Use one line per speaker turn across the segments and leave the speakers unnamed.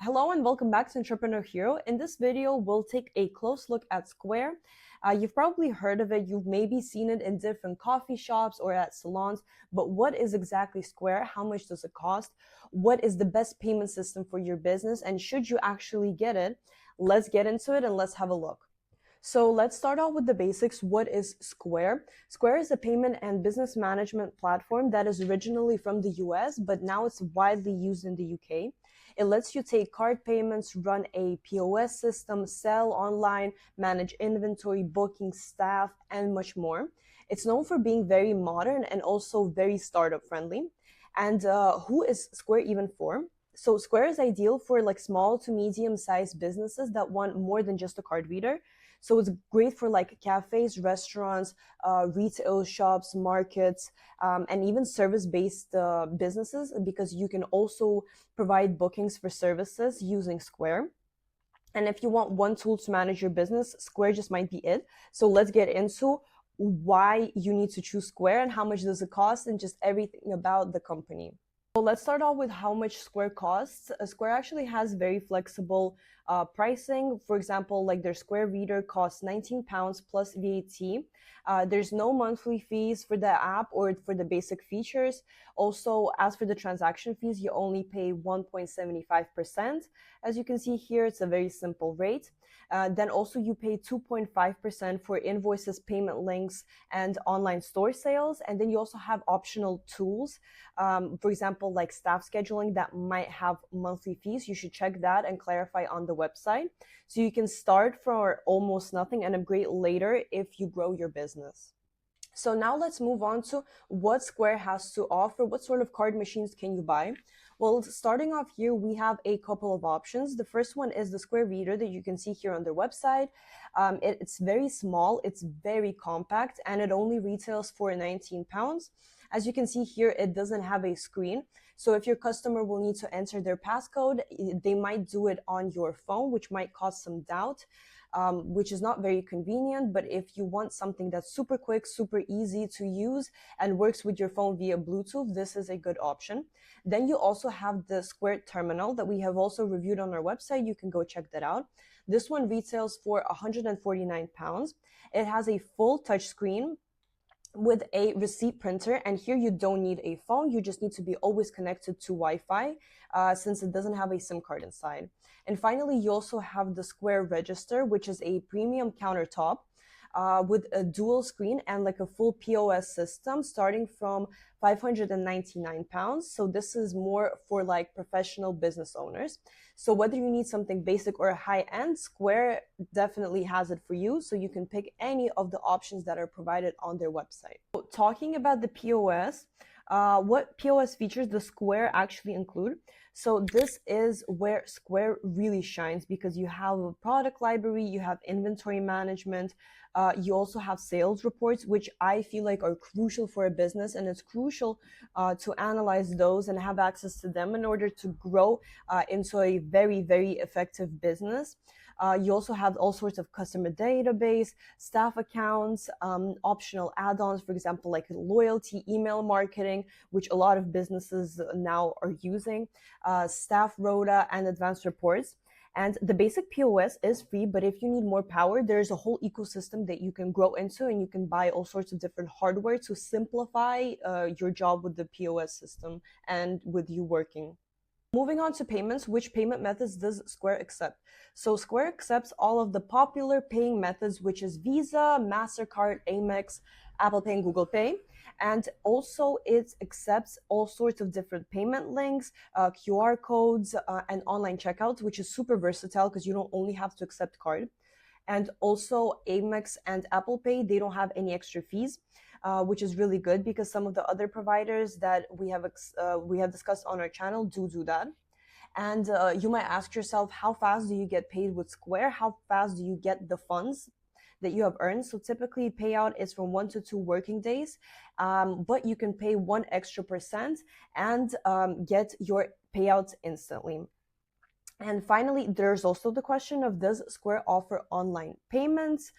Hello and welcome back to Entrepreneur Hero. In this video, we'll take a close look at Square. You've probably heard of it. You've maybe seen it in different coffee shops or at salons. But what is exactly Square? How much does it cost? What is the best payment system for your business? And should you actually get it? Let's get into it and let's have a look. So let's start off with the basics. What is Square? Square is a payment and business management platform that is originally from the US, but now it's widely used in the UK. It lets you take card payments, run a POS system, sell online, manage inventory, booking, staff, and much more. It's known for being very modern and also very startup friendly. And who is Square even for? So Square is ideal for like small to medium sized businesses that want more than just a card reader. So it's great for like cafes, restaurants, retail shops, markets, and even service-based businesses, because you can also provide bookings for services using Square. And if you want one tool to manage your business, Square just might be it. So let's get into why you need to choose Square and how much does it cost and just everything about the company. So let's start off with how much Square costs. Square actually has very flexible pricing. For example, like their Square Reader costs £19 plus VAT. There's no monthly fees for the app or for the basic features. Also, as for the transaction fees, you only pay 1.75%. As you can see here, it's a very simple rate. Then also you pay 2.5% for invoices, payment links, and online store sales. And then you also have optional tools. For example, like staff scheduling that might have monthly fees. You should check that and clarify on the website. So you can start for almost nothing and upgrade later if you grow your business. So now let's move on to what Square has to offer. What sort of card machines can you buy? Well, starting off here, we have a couple of options. The first one is the Square Reader that you can see here on their website. It's very small, it's very compact, and it only retails for £19. As you can see here, it doesn't have a screen. So if your customer will need to enter their passcode, they might do it on your phone, which might cause some doubt. Which is not very convenient, but if you want something that's super quick, super easy to use, and works with your phone via Bluetooth, this is a good option. Then you also have the Square Terminal that we have also reviewed on our website. You can go check that out. This one retails for £149. It has a full touchscreen with a receipt printer, and here you don't need a phone. You just need to be always connected to Wi-Fi since it doesn't have a SIM card inside. And finally, you also have the Square Register, which is a premium countertop with a dual screen and like a full POS system starting from £599. So this is more for like professional business owners. So whether you need something basic or high-end, Square definitely has it for you. So you can pick any of the options that are provided on their website. So talking about the POS, what POS features does Square actually include? So this is where Square really shines, because you have a product library, you have inventory management, you also have sales reports, which I feel like are crucial for a business, and it's crucial to analyze those and have access to them in order to grow into a very, very effective business. You also have all sorts of customer database, staff accounts, optional add-ons, for example, like loyalty, email marketing, which a lot of businesses now are using, staff rota, and advanced reports. And the basic POS is free, but if you need more power, there's a whole ecosystem that you can grow into, and you can buy all sorts of different hardware to simplify your job with the POS system and with you working. Moving on to payments, which payment methods does Square accept? So Square accepts all of the popular paying methods, which is Visa, MasterCard, Amex, Apple Pay, and Google Pay. And also it accepts all sorts of different payment links, QR codes, and online checkouts, which is super versatile because you don't only have to accept card. And also Amex and Apple Pay, they don't have any extra fees. Which is really good, because some of the other providers that we have discussed on our channel do that. And you might ask yourself, how fast do you get paid with Square? How fast do you get the funds that you have earned? So typically payout is from 1 to 2 working days, but you can pay 1 extra % and get your payouts instantly. And finally, there's also the question of, does Square offer online payments?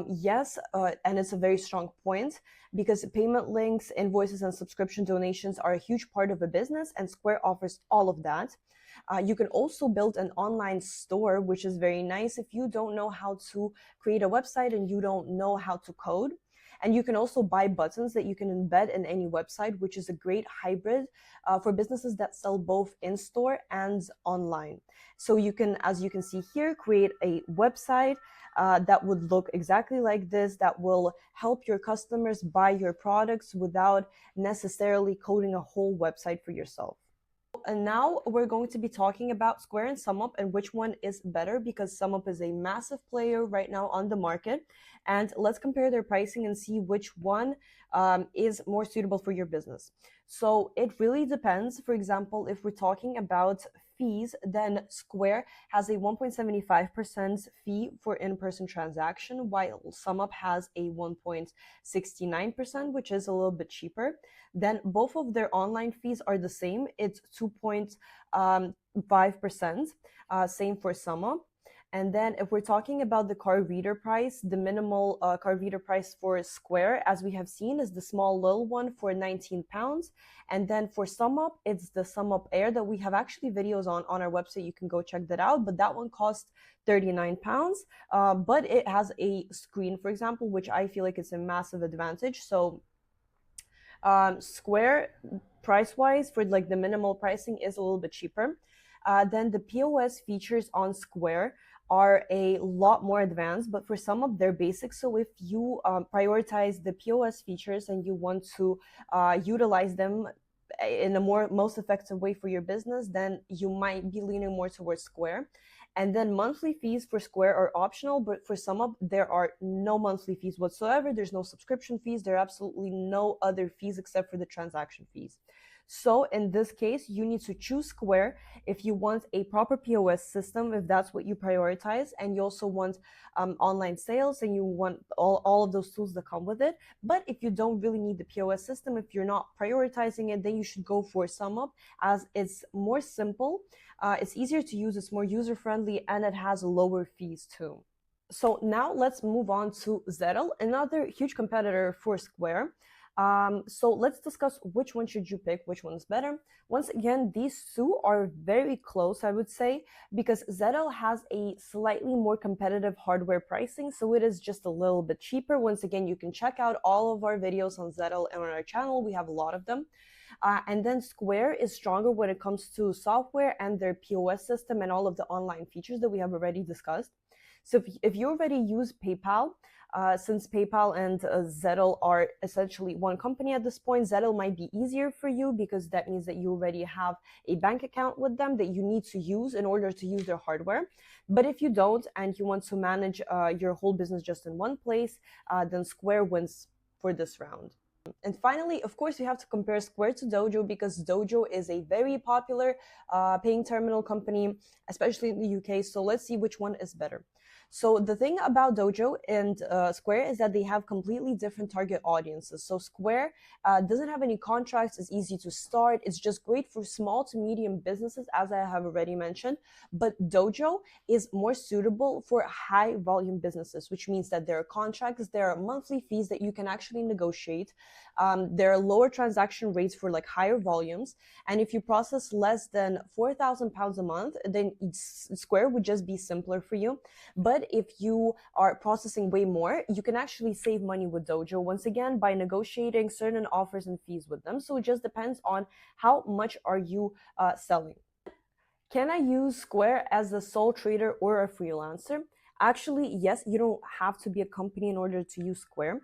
Yes, and it's a very strong point, because payment links, invoices, and subscription donations are a huge part of a business, and Square offers all of that. You can also build an online store, which is very nice if you don't know how to create a website and you don't know how to code. And you can also buy buttons that you can embed in any website, which is a great hybrid for businesses that sell both in store and online. So you can, as you can see here, create a website that would look exactly like this, that will help your customers buy your products without necessarily coding a whole website for yourself. And now we're going to be talking about Square and SumUp and which one is better, because SumUp is a massive player right now on the market. And let's compare their pricing and see which one is more suitable for your business. So it really depends. For example, if we're talking about fees, then Square has a 1.75% fee for in-person transaction, while SumUp has a 1.69%, which is a little bit cheaper. Then both of their online fees are the same. It's 2.5%, same for SumUp. And then if we're talking about the card reader price, the minimal card reader price for Square, as we have seen, is the small little one for £19. And then for SumUp, it's the SumUp Air that we have actually videos on our website. You can go check that out. But that one costs £39. But it has a screen, for example, which I feel like it's a massive advantage. So Square price-wise for like the minimal pricing is a little bit cheaper. Then the POS features on Square are a lot more advanced, but for SumUp they're basic. So if you prioritize the POS features and you want to utilize them in a most effective way for your business, then you might be leaning more towards Square. And then monthly fees for Square are optional, but for SumUp, there are no monthly fees whatsoever. There's no subscription fees. There are absolutely no other fees except for the transaction fees. So in this case, you need to choose Square if you want a proper POS system, if that's what you prioritize, and you also want online sales and you want all of those tools that come with it. But if you don't really need the POS system, if you're not prioritizing it, then you should go for SumUp, as it's more simple, it's easier to use, it's more user-friendly, and it has lower fees too. So now let's move on to Zettle, another huge competitor for Square. So let's discuss which one should you pick, which one's better. Once again, these two are very close, I would say, because Zettle has a slightly more competitive hardware pricing, so it is just a little bit cheaper. Once again, you can check out all of our videos on Zettle and on our channel. We have a lot of them. And then Square is stronger when it comes to software and their POS system and all of the online features that we have already discussed. So if you already use PayPal, since PayPal and Zettle are essentially one company at this point, Zettle might be easier for you because that means that you already have a bank account with them that you need to use in order to use their hardware. But if you don't and you want to manage your whole business just in one place, then Square wins for this round. And finally, of course, you have to compare Square to Dojo, because Dojo is a very popular paying terminal company, especially in the UK. So let's see which one is better. So the thing about Dojo and Square is that they have completely different target audiences. So Square doesn't have any contracts, it's easy to start, it's just great for small to medium businesses, as I have already mentioned. But Dojo is more suitable for high volume businesses, which means that there are contracts, there are monthly fees that you can actually negotiate. There are lower transaction rates for like higher volumes. And if you process less than £4,000 a month, then Square would just be simpler for you. But if you are processing way more, you can actually save money with Dojo, once again, by negotiating certain offers and fees with them. So it just depends on how much are you selling. Can I use Square as a sole trader or a freelancer? Actually, yes, you don't have to be a company in order to use Square.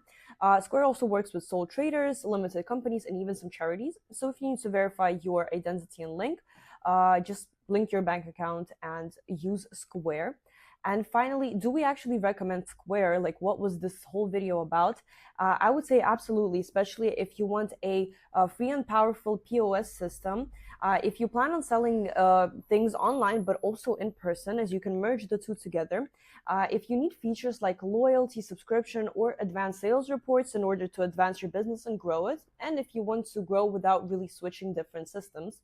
Square also works with sole traders, limited companies, and even some charities. So if you need to verify your identity and link, just link your bank account and use Square. And finally, do we actually recommend Square? Like, what was this whole video about? I would say absolutely, especially if you want a free and powerful POS system. If you plan on selling things online, but also in person, as you can merge the two together. If you need features like loyalty, subscription, or advanced sales reports in order to advance your business and grow it. And if you want to grow without really switching different systems.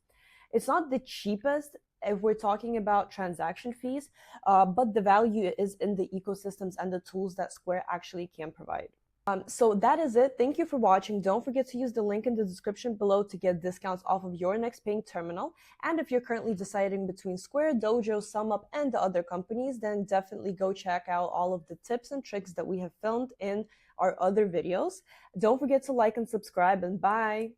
It's not the cheapest if we're talking about transaction fees, but the value is in the ecosystems and the tools that Square actually can provide. So that is it. Thank you for watching. Don't forget to use the link in the description below to get discounts off of your next paying terminal. And if you're currently deciding between Square, Dojo, SumUp, and the other companies, then definitely go check out all of the tips and tricks that we have filmed in our other videos. Don't forget to like and subscribe, and bye!